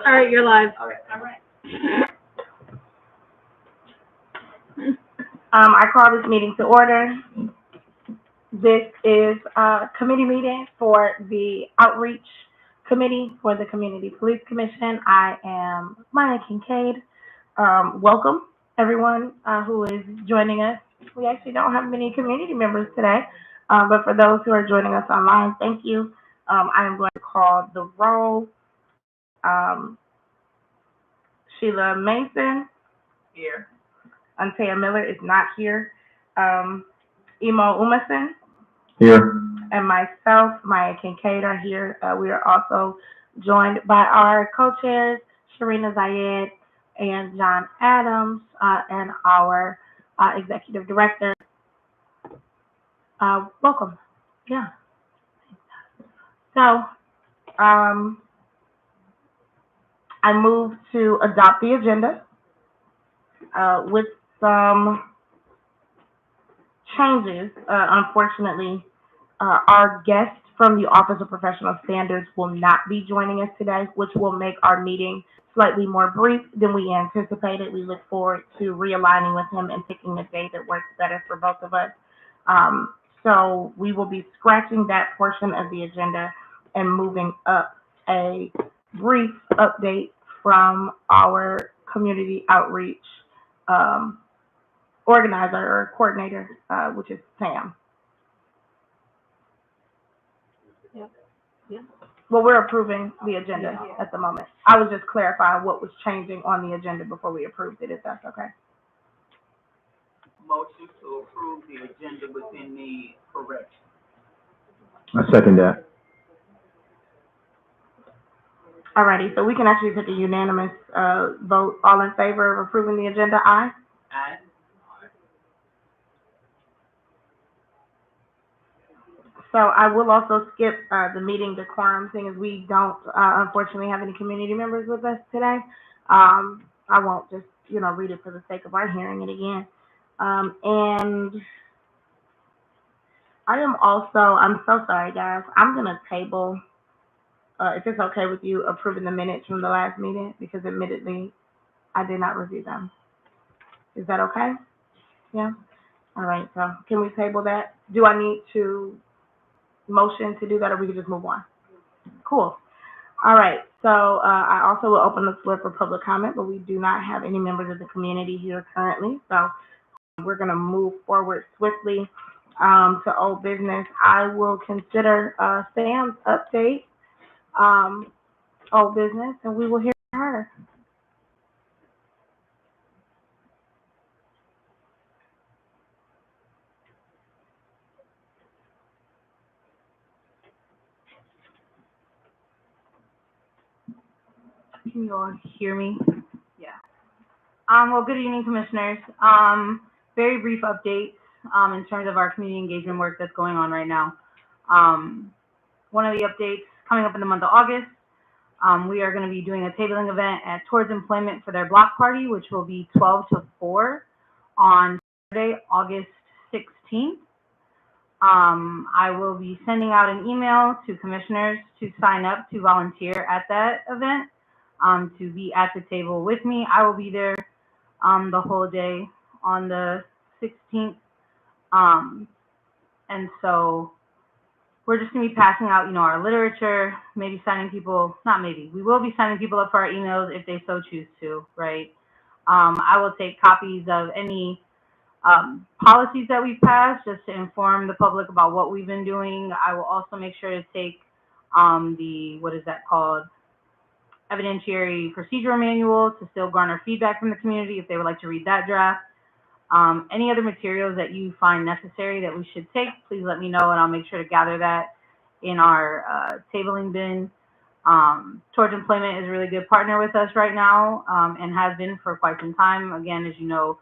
All right, you're live. All right. I call this meeting to order. This is a committee meeting for the Outreach Committee for the Community Police Commission. I am Maya Kincaid. Welcome, everyone who is joining us. We actually don't have many community members today, but for those who are joining us online, thank you. I am going to call the roll. Sheila Mason. Here. Antea Miller is not here. Emo Umason. Here. And myself, Maya Kincaid, are here. We are also joined by our co-chairs, Sharina Zayed and John Adams, and our executive director. Welcome. Yeah. So, I move to adopt the agenda with some changes. Unfortunately, our guest from the Office of Professional Standards will not be joining us today, which will make our meeting slightly more brief than we anticipated. We look forward to realigning with him and picking a day that works better for both of us. So we will be scratching that portion of the agenda and moving up a brief update from our community outreach organizer or coordinator, which is Sam. Yeah. Well, we're approving the agenda at the moment. I was just clarifying what was changing on the agenda before we approved it, if that's okay. Motion to approve the agenda within the correction. I second that. Alrighty, so we can actually take a unanimous vote. All in favor of approving the agenda, aye? Aye. So I will also skip the meeting decorum, seeing as we don't unfortunately have any community members with us today. I won't just, read it for the sake of our hearing it again. And I'm so sorry, guys. I'm going to table, if it's okay with you, approving the minutes from the last meeting, because admittedly, I did not review them. Is that okay? Yeah? All right, so can we table that? Do I need to motion to do that, or we can just move on? Cool. All right, so I also will open the floor for public comment, but we do not have any members of the community here currently, so we're going to move forward swiftly to old business. I will consider Sam's update, old business, and we will hear from her. Can you all hear me? Yeah. Well, good evening, commissioners. Very brief update in terms of our community engagement work that's going on right now. One of the updates coming up in the month of August, we are going to be doing a tabling event at Towards Employment for their block party, which will be 12 to 4 on Saturday, August 16th. I will be sending out an email to commissioners to sign up to volunteer at that event. To be at the table with me. I will be there the whole day on the 16th. And so we're just going to be passing out, our literature, maybe signing people, not maybe, we will be signing people up for our emails if they so choose to, right? I will take copies of any policies that we've passed just to inform the public about what we've been doing. I will also make sure to take what is that called? Evidentiary procedural manual to still garner feedback from the community if they would like to read that draft. Any other materials that you find necessary that we should take, please let me know and I'll make sure to gather that in our tabling bin. Towards Employment is a really good partner with us right now and has been for quite some time. Again, as you know,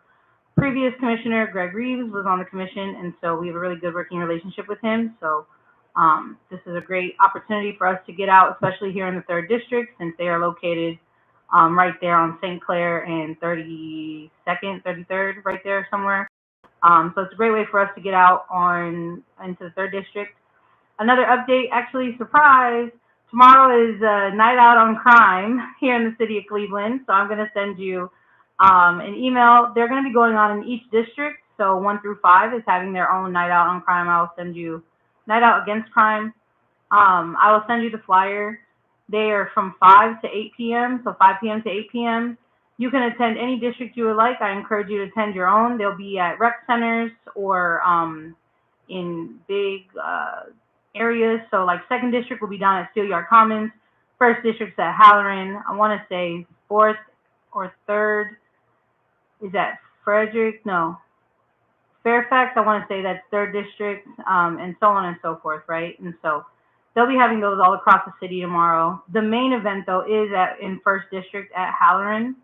previous commissioner Greg Reeves was on the commission, and so we have a really good working relationship with him. So this is a great opportunity for us to get out, especially here in the 3rd District, since they are located right there on St. Clair and 32nd, 33rd, right there somewhere. So it's a great way for us to get out into the 3rd District. Another update, actually, surprise, tomorrow is Night Out on Crime here in the city of Cleveland. So I'm going to send you an email. They're going to be going on in each district. So 1 through 5 is having their own Night Out on Crime. I'll send you Night Out Against Crime. I will send you the flyer. They are from 5 to 8 p.m., so 5 p.m. to 8 p.m. You can attend any district you would like. I encourage you to attend your own. They'll be at rec centers or in big areas. So like 2nd District will be down at Steelyard Commons. 1st District's at Halloran. I want to say 4th or 3rd is at Frederick. No. Fairfax, I want to say that's 3rd District, and so on and so forth, right? And so they'll be having those all across the city tomorrow. The main event, though, is in 1st District at Halloran.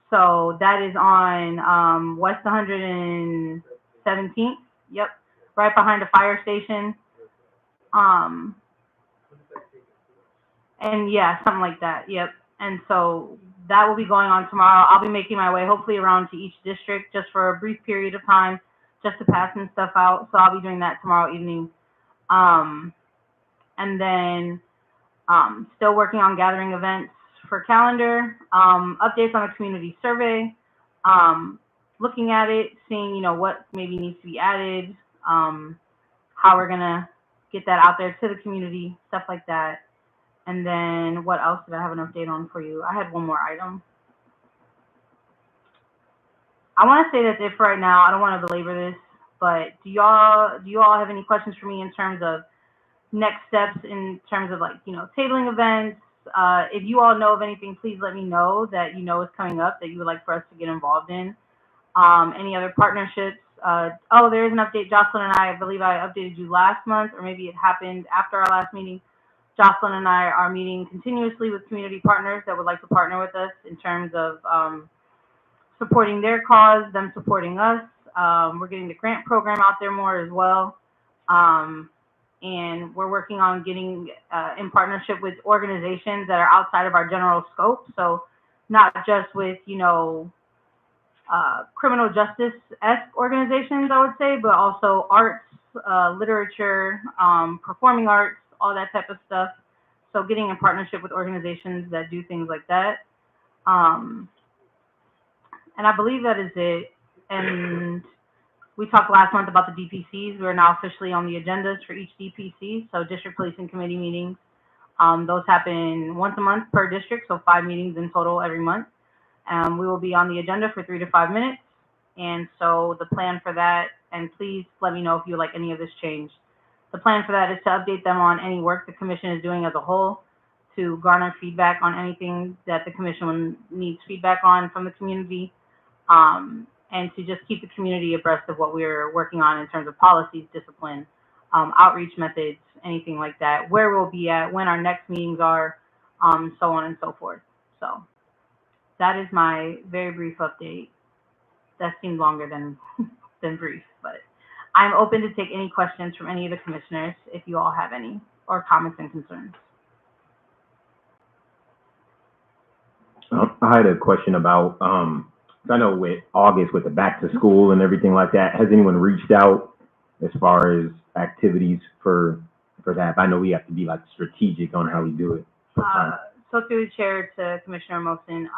So that is on West 117th. Yep, right behind the fire station. And yeah, something like that. Yep. And so that will be going on tomorrow. I'll be making my way hopefully around to each district just for a brief period of time, just to pass some stuff out. So I'll be doing that tomorrow evening. And then still working on gathering events for calendar, updates on the community survey, looking at it, seeing, what maybe needs to be added, how we're gonna get that out there to the community, stuff like that. And then what else did I have an update on for you? I had one more item. I want to say that's it for right now. I don't want to belabor this, but do you all have any questions for me in terms of next steps, in terms of tabling events? If you all know of anything, please let me know that is coming up that you would like for us to get involved in. Any other partnerships? There is an update. Jocelyn and I believe I updated you last month, or maybe it happened after our last meeting. Jocelyn and I are meeting continuously with community partners that would like to partner with us in terms of supporting their cause, them supporting us. We're getting the grant program out there more as well. And we're working on getting in partnership with organizations that are outside of our general scope. So not just with, criminal justice-esque organizations, I would say, but also arts, literature, performing arts, all that type of stuff. So getting in partnership with organizations that do things like that. And I believe that is it. And we talked last month about the DPCs. We're now officially on the agendas for each DPC, so District Policing Committee meetings. Those happen once a month per district, so 5 meetings in total every month. We will be on the agenda for 3 to 5 minutes. And so the plan for that, and please let me know if you like any of this change. The plan for that is to update them on any work the commission is doing as a whole, to garner feedback on anything that the commission needs feedback on from the community, and to just keep the community abreast of what we're working on in terms of policies, discipline, outreach methods, anything like that, where we'll be at, when our next meetings are, so on and so forth. So that is my very brief update. That seemed longer than brief, but I'm open to take any questions from any of the commissioners if you all have any, or comments and concerns. I had a question about, I know with August, with the back to school and everything like that, has anyone reached out as far as activities for that? I know we have to be strategic on how we do it. So through the chair to Commissioner Mosin,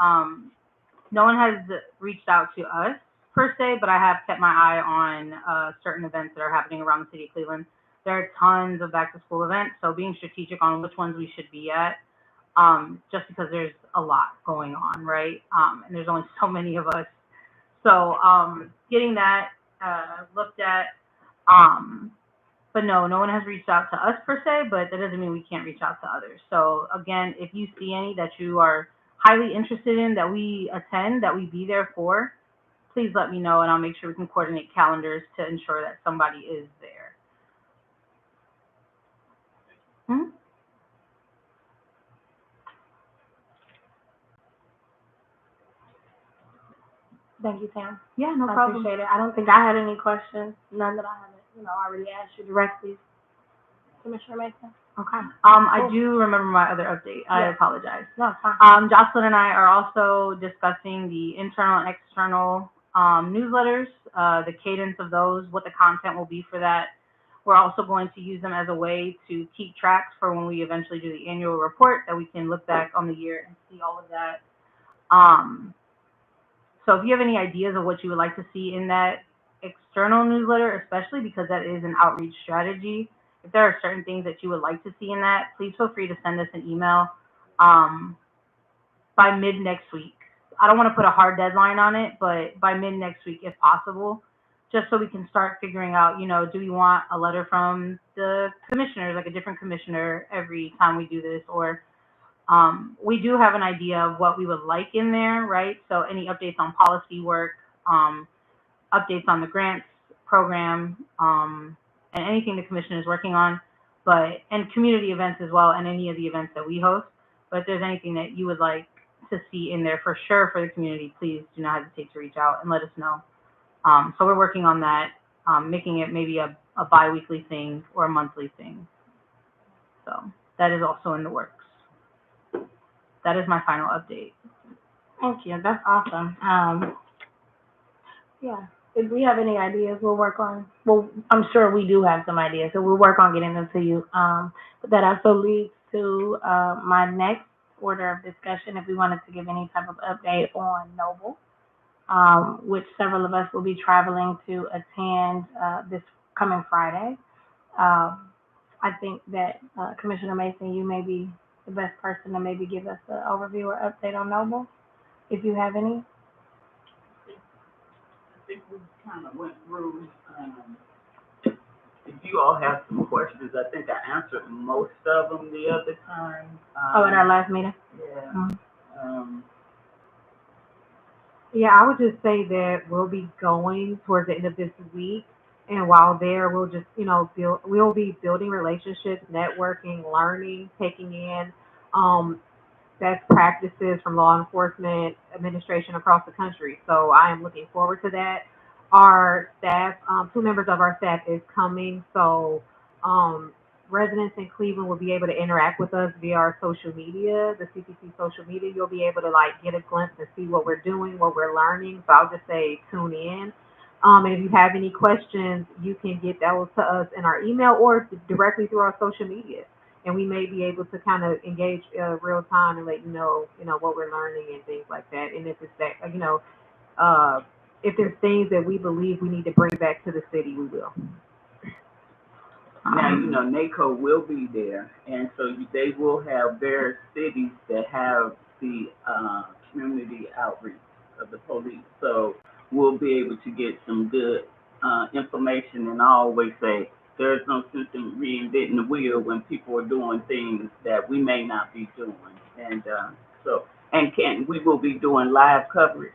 no one has reached out to us per se, but I have kept my eye on certain events that are happening around the city of Cleveland. There are tons of back to school events, so being strategic on which ones we should be at, just because there's a lot going on, right? And there's only so many of us. So getting that looked at, but no one has reached out to us per se, but that doesn't mean we can't reach out to others. So again, if you see any that you are highly interested in, that we attend, that we be there for, please let me know, and I'll make sure we can coordinate calendars to ensure that somebody is there. Hmm? Thank you, Pam. Yeah, no I problem. appreciate it. I don't think I had any questions, none that I haven't, already asked you directly, Commissioner Mason. Okay. I do remember my other update. I apologize. No, it's fine. Jocelyn and I are also discussing the internal and external newsletters, the cadence of those, what the content will be for that. We're also going to use them as a way to keep tracks for when we eventually do the annual report, that we can look back on the year and see all of that. So if you have any ideas of what you would like to see in that external newsletter, especially because that is an outreach strategy, if there are certain things that you would like to see in that, please feel free to send us an email by mid next week. I don't want to put a hard deadline on it, but by mid next week, if possible, just so we can start figuring out, you know, do we want a letter from the commissioners, like a different commissioner every time we do this, or we do have an idea of what we would like in there, right? So any updates on policy work, updates on the grants program, and anything the commission is working on, and community events as well, and any of the events that we host. But if there's anything that you would like to see in there for sure for the community, please do not hesitate to reach out and let us know. So we're working on that, making it maybe a bi-weekly thing or a monthly thing. So that is also in the works. That is my final update. Thank you. That's awesome. Yeah. If we have any ideas, we'll work on. Well, I'm sure we do have some ideas, so we'll work on getting them to you. But that also leads to my next order of discussion. If we wanted to give any type of update on Noble, which several of us will be traveling to attend this coming Friday. I think that Commissioner Mason, you may be the best person to maybe give us an overview or update on Noble, if you have any. I think we kind of went through, if you all have some questions, I think I answered most of them the other time. At our last meeting? Yeah. Yeah, I would just say that we'll be going towards the end of this week, and while there, we'll just, we'll be building relationships, networking, learning, taking in best practices from law enforcement administration across the country. So I am looking forward to that. Our staff, 2 members of our staff is coming, so residents in Cleveland will be able to interact with us via our social media, the CPC social media. You'll be able to get a glimpse and see what we're doing, what we're learning. So I'll just say tune in. And if you have any questions, you can get those to us in our email or directly through our social media. And we may be able to kind of engage real time and let you know, what we're learning and things like that. And if it's that, if there's things that we believe we need to bring back to the city, we will. Now, NACO will be there, and so they will have various cities that have the community outreach of the police. So we'll be able to get some good information, and I always say there's no sense in reinventing the wheel when people are doing things that we may not be doing. And we will be doing live coverage.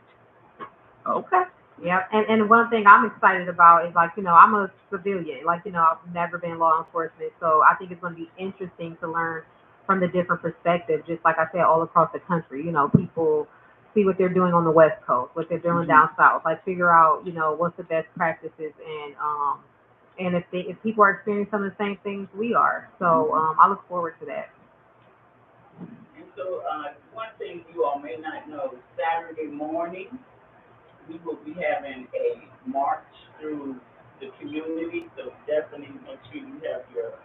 Okay. Yeah, and one thing I'm excited about is I'm a civilian, I've never been law enforcement, so I think it's going to be interesting to learn from the different perspectives, just like I said, all across the country. People see what they're doing on the West Coast, what they're doing down south, figure out, what's the best practices, and if people are experiencing some of the same things we are. So I look forward to that. And so one thing you all may not know, Saturday morning, we will be having a march through the community, so definitely make sure you have your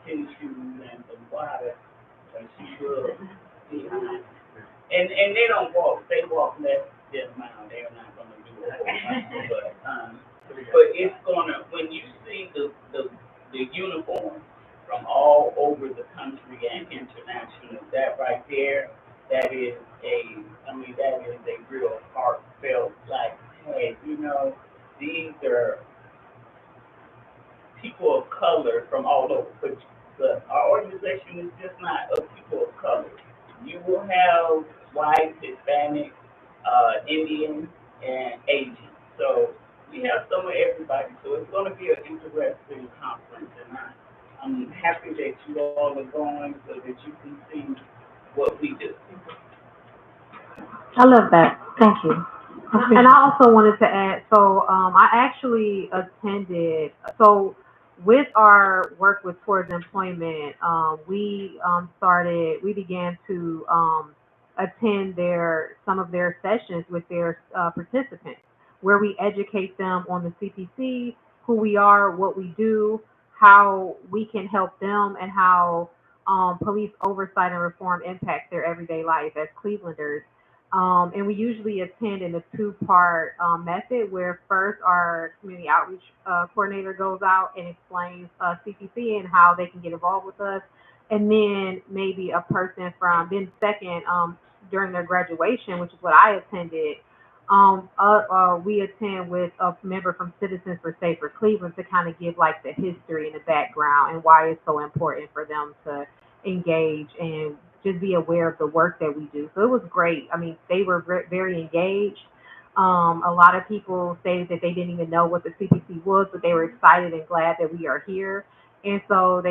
tennis shoes and some water, and she will be behind. And they don't walk, they walk less than a mile, they're not gonna do it a whole mile, but it's gonna, when you see the uniforms from all over the country and international, that right there, that is a real heartfelt, hey, these are people of color from all over, but our organization is just not of people of color. You will have white, Hispanic, Indian, and Asian. So we have some of everybody. So it's going to be an interesting conference, and I'm happy that you all are going so that you can see what we do. I love that. Thank you. And I also wanted to add, so I actually attended, so with our work with Towards Employment, we began to attend some of their sessions with their participants, where we educate them on the CPC, who we are, what we do, how we can help them and how police oversight and reform impacts their everyday life as Clevelanders. And we usually attend in a two-part method where first our community outreach coordinator goes out and explains CPC and how they can get involved with us. And then maybe a person from, then second, during their graduation, which is what I attended, we attend with a member from Citizens for Safer Cleveland to kind of give like the history and the background and why it's so important for them to engage and just be aware of the work that we do. So it was great. I mean, they were very engaged. A lot of people say that they didn't even know what the CPC was, but they were excited and glad that we are here. And so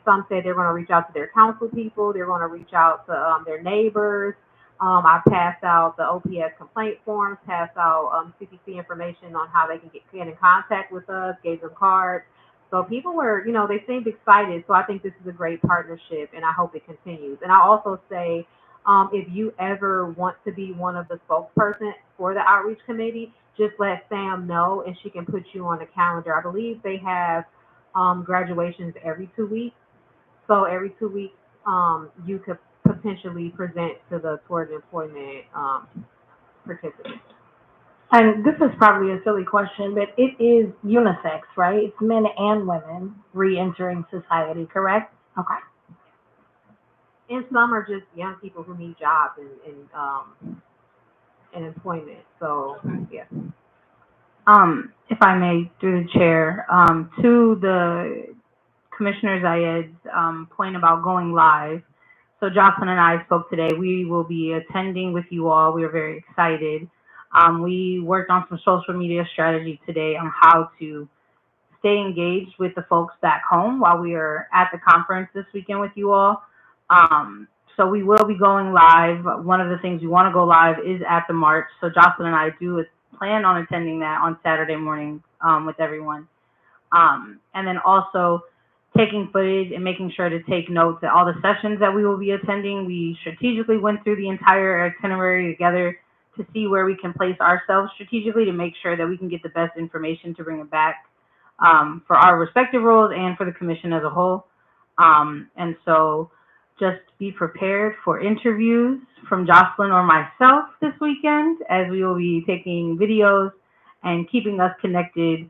some said they're going to reach out to their council people. They're going to reach out to their neighbors. I passed out the OPS complaint forms, passed out CPC information on how they can get in contact with us, gave them cards. So people were, they seemed excited. So I think this is a great partnership, and I hope it continues. And I also say, if you ever want to be one of the spokesperson for the outreach committee, just let Sam know, and she can put you on the calendar. I believe they have graduations every 2 weeks. So every 2 weeks, you could potentially present to the towards employment participants. And this is probably a silly question, but it is unisex, right? It's men and women re-entering society, correct? Okay. And some are just young people who need jobs and employment. So, yeah. If I may, through the chair, to the Commissioner Zayed's point about going live. So Jocelyn and I spoke today. We will be attending with you all. We are very excited. We worked on some social media strategy today on how to stay engaged with the folks back home while we are at the conference this weekend with you all. So we will be going live. One of the things we want to go live is at the march. So Jocelyn and I do plan on attending that on Saturday morning with everyone. And then also taking footage and making sure to take notes at all the sessions that we will be attending. We strategically went through the entire itinerary together to see where we can place ourselves strategically to make sure that we can get the best information to bring it back for our respective roles and for the commission as a whole. And so just be prepared for interviews from Jocelyn or myself this weekend, as we will be taking videos and keeping us connected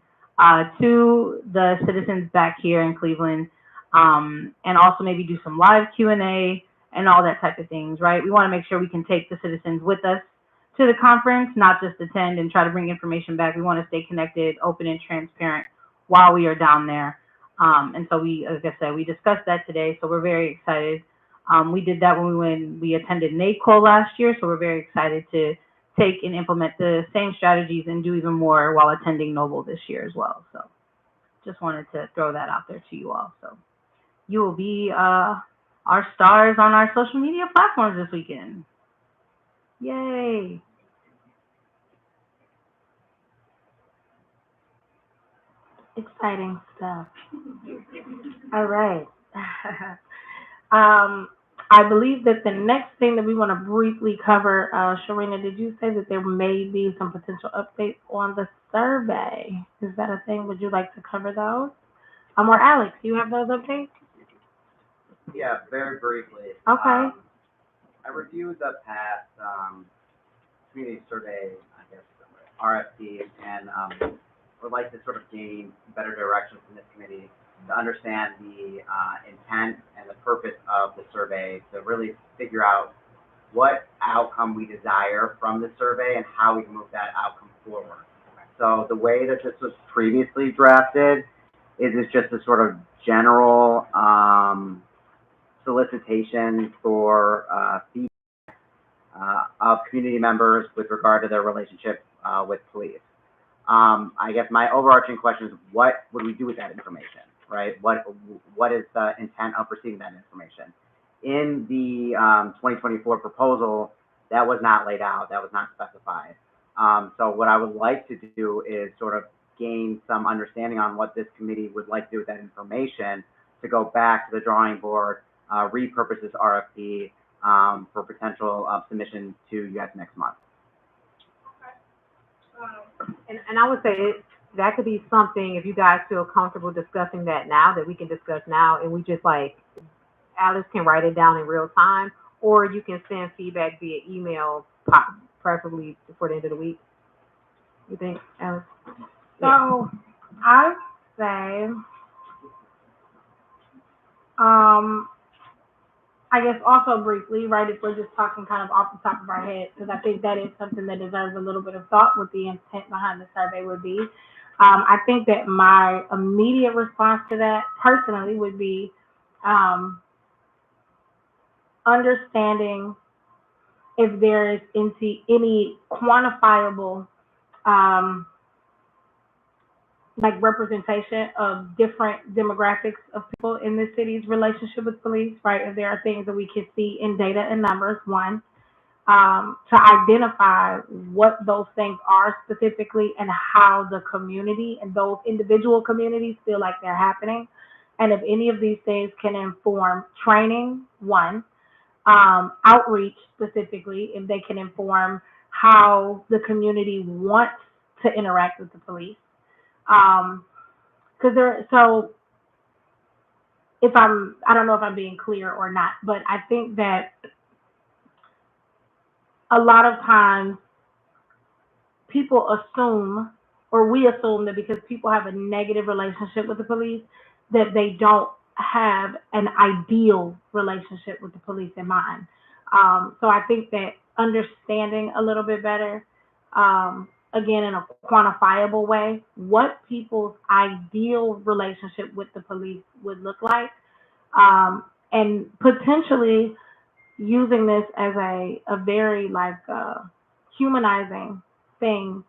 to the citizens back here in Cleveland, and also maybe do some live Q&A and all that type of things, right? We want to make sure we can take the citizens with us to the conference, not just attend and try to bring information back. We want to stay connected, open, and transparent while we are down there. And so we, as I said, we discussed that today, so we're very excited. We did that when we attended NACO last year, so we're very excited to take and implement the same strategies and do even more while attending Noble this year as well. So just wanted to throw that out there to you all. So you will be our stars on our social media platforms this weekend. Yay. Exciting stuff. All right. I believe that the next thing that we want to briefly cover, Sharina, did you say that there may be some potential updates on the survey? Is that a thing? Would you like to cover those? Or Alex, do you have those updates? Yeah, very briefly. Okay. I reviewed the past community survey, I guess, RFP, and would like to sort of gain better direction from this committee to understand the intent and the purpose of the survey, to really figure out what outcome we desire from the survey and how we can move that outcome forward. So the way that this was previously drafted is it's just a sort of general solicitation for feedback of community members with regard to their relationship with police. I guess my overarching question is, what would we do with that information, right? What is the intent of receiving that information? In the 2024 proposal, that was not laid out, that was not specified. So what I would like to do is sort of gain some understanding on what this committee would like to do with that information, to go back to the drawing board, repurpose this RFP for potential submission to you guys next month. And I would say that could be something, if you guys feel comfortable discussing that now, that we can discuss now, and we just like, Alice can write it down in real time, or you can send feedback via email, preferably before the end of the week. You think, Alice? So I say, I guess also briefly, right, if we're just talking kind of off the top of our head, because I think that is something that deserves a little bit of thought, what the intent behind the survey would be. I think that my immediate response to that personally would be understanding if there is any quantifiable um, like representation of different demographics of people in the city's relationship with police, right? If there are things that we can see in data and numbers, one, to identify what those things are specifically and how the community and those individual communities feel like they're happening. And if any of these things can inform training, one, outreach specifically, if they can inform how the community wants to interact with the police. So I don't know if I'm being clear or not, but I think that a lot of times people assume, or we assume that because people have a negative relationship with the police, that they don't have an ideal relationship with the police in mind. So I think that understanding a little bit better, again, in a quantifiable way, what people's ideal relationship with the police would look like, and potentially using this as a very like humanizing thing,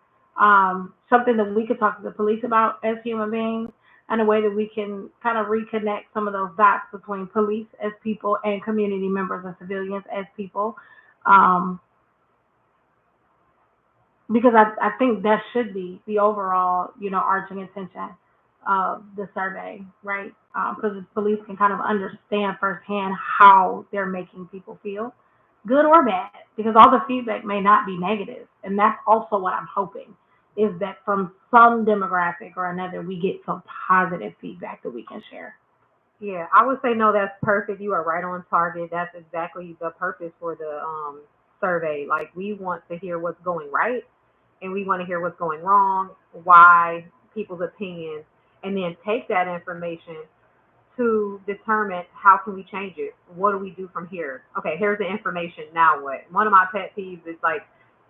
something that we could talk to the police about as human beings, and a way that we can kind of reconnect some of those dots between police as people and community members and civilians as people. Um, because I think that should be the overall, arching intention of the survey, right? Because the police can kind of understand firsthand how they're making people feel, good or bad, because all the feedback may not be negative. And that's also what I'm hoping, is that from some demographic or another, we get some positive feedback that we can share. Yeah, I would say no, that's perfect. You are right on target. That's exactly the purpose for the survey. Like, we want to hear what's going right, and we want to hear what's going wrong, why, people's opinions, and then take that information to determine how can we change it. What do we do from here? Okay, here's the information. Now what? One of my pet peeves is like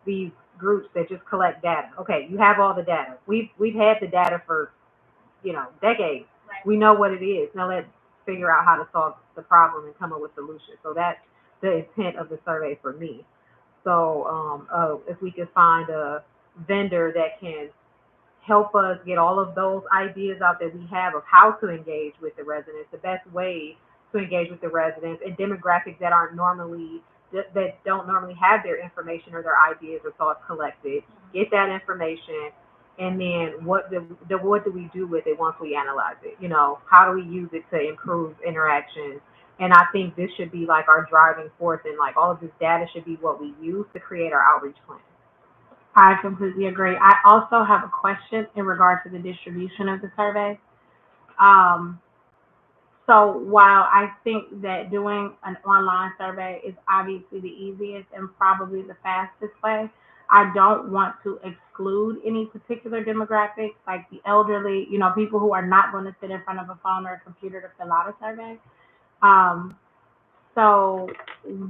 these groups that just collect data. Okay, you have all the data. We've had the data for decades. We know what it is. Now let's figure out how to solve the problem and come up with solutions. So that's the intent of the survey for me. So if we could find a vendor that can help us get all of those ideas out that we have of how to engage with the residents, the best way to engage with the residents and demographics that don't normally have their information or their ideas or thoughts collected. Get that information, and then what do we do with it once we analyze it? How do we use it to improve interactions? And I think this should be like our driving force, and like all of this data should be what we use to create our outreach plan. I completely agree. I also have a question in regard to the distribution of the survey. Um, so while I think that doing an online survey is obviously the easiest and probably the fastest way, I don't want to exclude any particular demographics, like the elderly, people who are not going to sit in front of a phone or a computer to fill out a survey. Um, so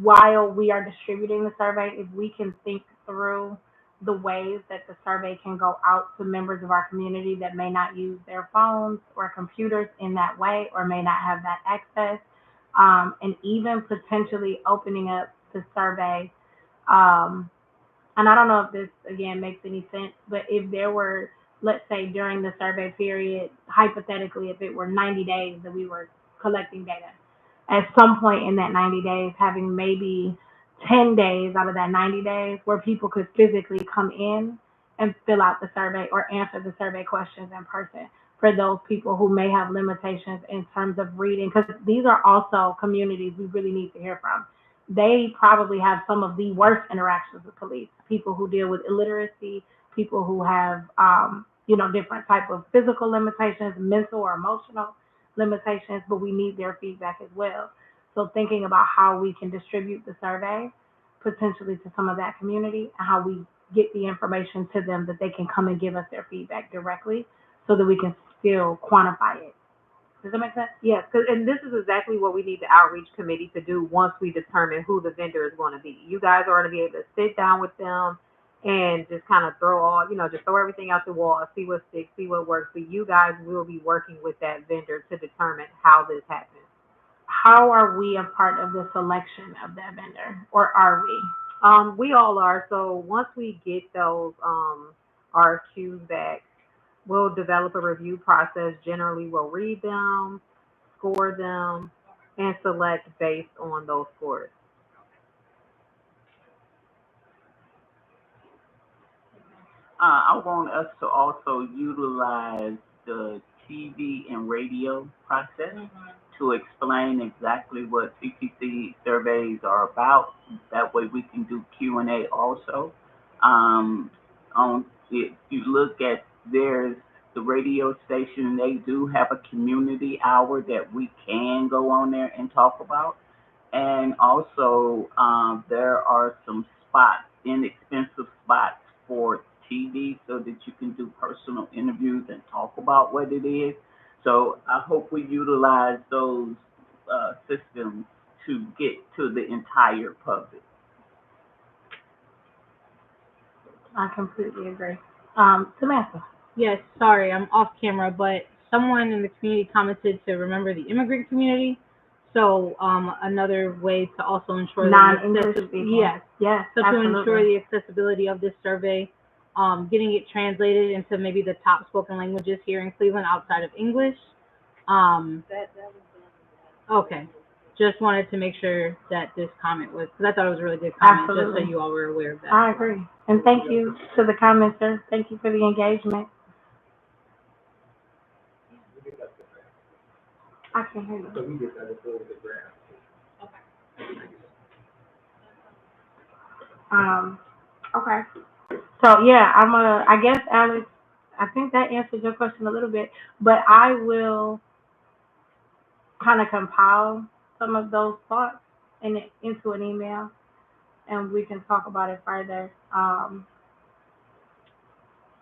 while we are distributing the survey, if we can think through the ways that the survey can go out to members of our community that may not use their phones or computers in that way, or may not have that access, and even potentially opening up the survey. And I don't know if this, again, makes any sense, but if there were, let's say during the survey period, hypothetically, if it were 90 days that we were collecting data, at some point in that 90 days, having maybe 10 days out of that 90 days where people could physically come in and fill out the survey or answer the survey questions in person, for those people who may have limitations in terms of reading, because these are also communities we really need to hear from. They probably have some of the worst interactions with police, people who deal with illiteracy, people who have you know, different type of physical limitations, mental or emotional limitations, but we need their feedback as well. So thinking about how we can distribute the survey potentially to some of that community and how we get the information to them that they can come and give us their feedback directly so that we can still quantify it. Does that make sense? Yes, and this is exactly what we need the outreach committee to do once we determine who the vendor is going to be. You guys are going to be able to sit down with them and just kind of throw all, just throw everything out the wall, see what sticks, see what works. But you guys will be working with that vendor to determine how this happens. How are we a part of the selection of that vendor, or are we? We all are. So once we get those RFQs back, we'll develop a review process. Generally, we'll read them, score them, and select based on those scores. I want us to also utilize the TV and radio process to explain exactly what CTC surveys are about. That way we can do Q&A also. If you look at there's the radio station, they do have a community hour that we can go on there and talk about. And also, there are some spots, inexpensive spots for TV so that you can do personal interviews and talk about what it is. So I hope we utilize those systems to get to the entire public. I completely agree. Samantha. Yes, sorry, I'm off camera, but someone in the community commented to remember the immigrant community. So, another way to also ensure Non-English speaking. yes. Yes, So to ensure absolutely. the accessibility of this survey, getting it translated into maybe the top spoken languages here in Cleveland outside of English. Okay. Just wanted to make sure that this comment was, because I thought it was a really good comment, just Absolutely. so you all were aware of that. I agree. And thank you to the commenter. Thank you for the engagement. I can hear you. Okay. So yeah, I guess Alex, I think that answers your question a little bit, but I will kind of compile some of those thoughts into an email and we can talk about it further.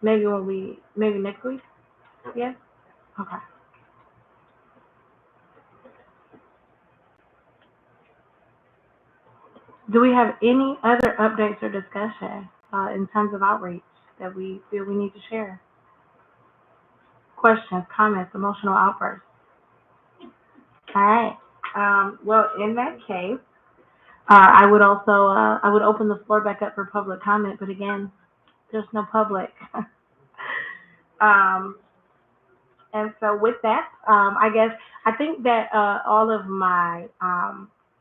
Maybe next week? Yeah? Okay. Do we have any other updates or discussion in terms of outreach that we feel we need to share? Questions, comments, emotional outbursts? All right. Well, in that case, I would open the floor back up for public comment, but again, there's no public. And so with that, I think that all of my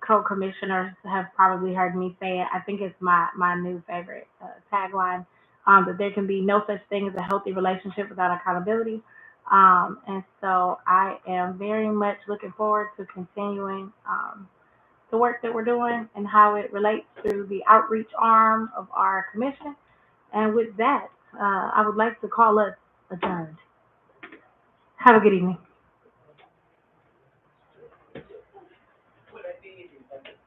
co-commissioners have probably heard me say it. I think it's my new favorite tagline, that there can be no such thing as a healthy relationship without accountability. And so I am very much looking forward to continuing the work that we're doing and how it relates to the outreach arm of our commission. And with that, I would like to call us adjourned. Have a good evening.